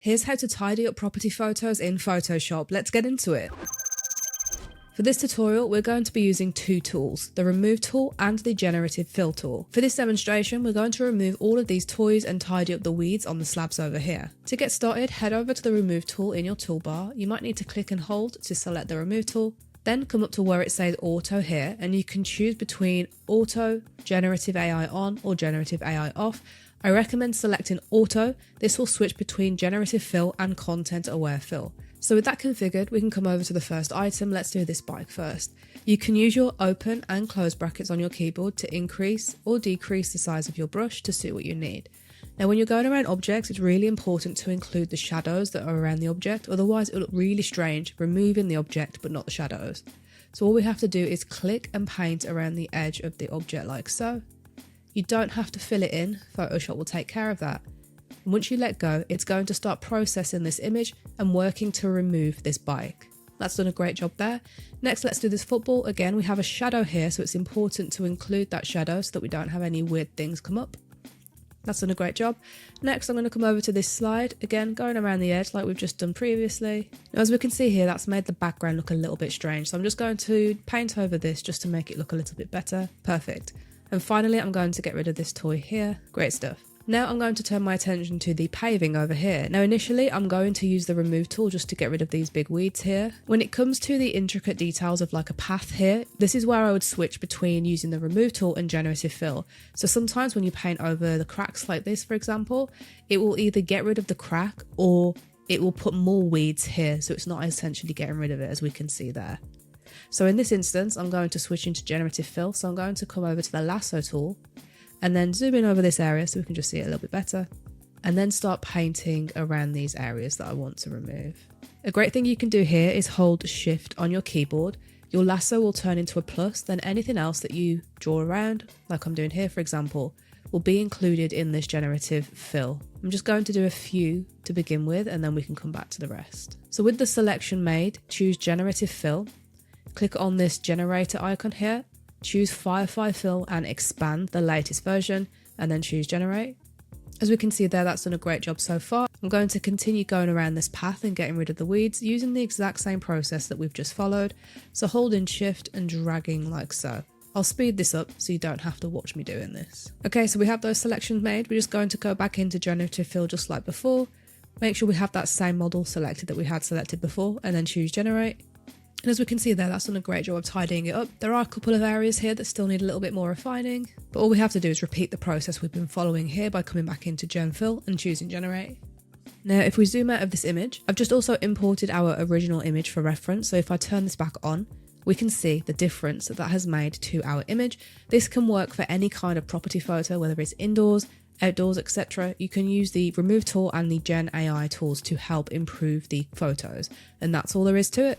Here's how to tidy up property photos in Photoshop. Let's get into it. For this tutorial, we're going to be using two tools, the Remove tool and the Generative Fill tool. For this demonstration, we're going to remove all of these toys and tidy up the weeds on the slabs over here. To get started, head over to the Remove tool in your toolbar. You might need to click and hold to select the Remove tool. Then come up to where it says Auto here, and you can choose between Auto, Generative AI on or Generative AI off. I recommend selecting Auto. This will switch between Generative Fill and Content Aware Fill. So with that configured, we can come over to the first item. Let's do this bike first. You can use your open and close brackets on your keyboard to increase or decrease the size of your brush to suit what you need. Now when you're going around objects, it's really important to include the shadows that are around the object, otherwise it'll look really strange removing the object but not the shadows. So all we have to do is click and paint around the edge of the object like so. You don't have to fill it in, Photoshop will take care of that. And once you let go, it's going to start processing this image and working to remove this bike. That's done a great job there. Next, let's do this football. Again, we have a shadow here, so it's important to include that shadow so that we don't have any weird things come up. That's done a great job. Next, I'm going to come over to this slide, again going around the edge like we've just done previously. Now, as we can see here, that's made the background look a little bit strange, so I'm just going to paint over this just to make it look a little bit better. Perfect. And finally, I'm going to get rid of this toy here. Great stuff. Now I'm going to turn my attention to the paving over here. Now initially I'm going to use the Remove tool just to get rid of these big weeds here. When it comes to the intricate details of like a path here, this is where I would switch between using the Remove tool and Generative Fill. So sometimes when you paint over the cracks like this, for example, it will either get rid of the crack or it will put more weeds here. So it's not essentially getting rid of it, as we can see there. So in this instance, I'm going to switch into Generative Fill. So I'm going to come over to the lasso tool and then zoom in over this area so we can just see it a little bit better, and then start painting around these areas that I want to remove. A great thing you can do here is hold Shift on your keyboard. Your lasso will turn into a plus, then anything else that you draw around, like I'm doing here for example, will be included in this Generative Fill. I'm just going to do a few to begin with and then we can come back to the rest. So with the selection made, choose Generative Fill, click on this generator icon here, choose Firefly Fill and expand the latest version, and then choose Generate. As we can see there, that's done a great job so far. I'm going to continue going around this path and getting rid of the weeds using the exact same process that we've just followed. So holding Shift and dragging like so. I'll speed this up so you don't have to watch me doing this. Okay, so we have those selections made. We're just going to go back into Generative Fill just like before. Make sure we have that same model selected that we had selected before, and then choose Generate. And as we can see there, that's done a great job of tidying it up. There are a couple of areas here that still need a little bit more refining, but all we have to do is repeat the process we've been following here by coming back into Gen Fill and choosing Generate. Now, if we zoom out of this image, I've just also imported our original image for reference. So if I turn this back on, we can see the difference that that has made to our image. This can work for any kind of property photo, whether it's indoors, outdoors, etc. You can use the Remove tool and the Gen AI tools to help improve the photos. And that's all there is to it.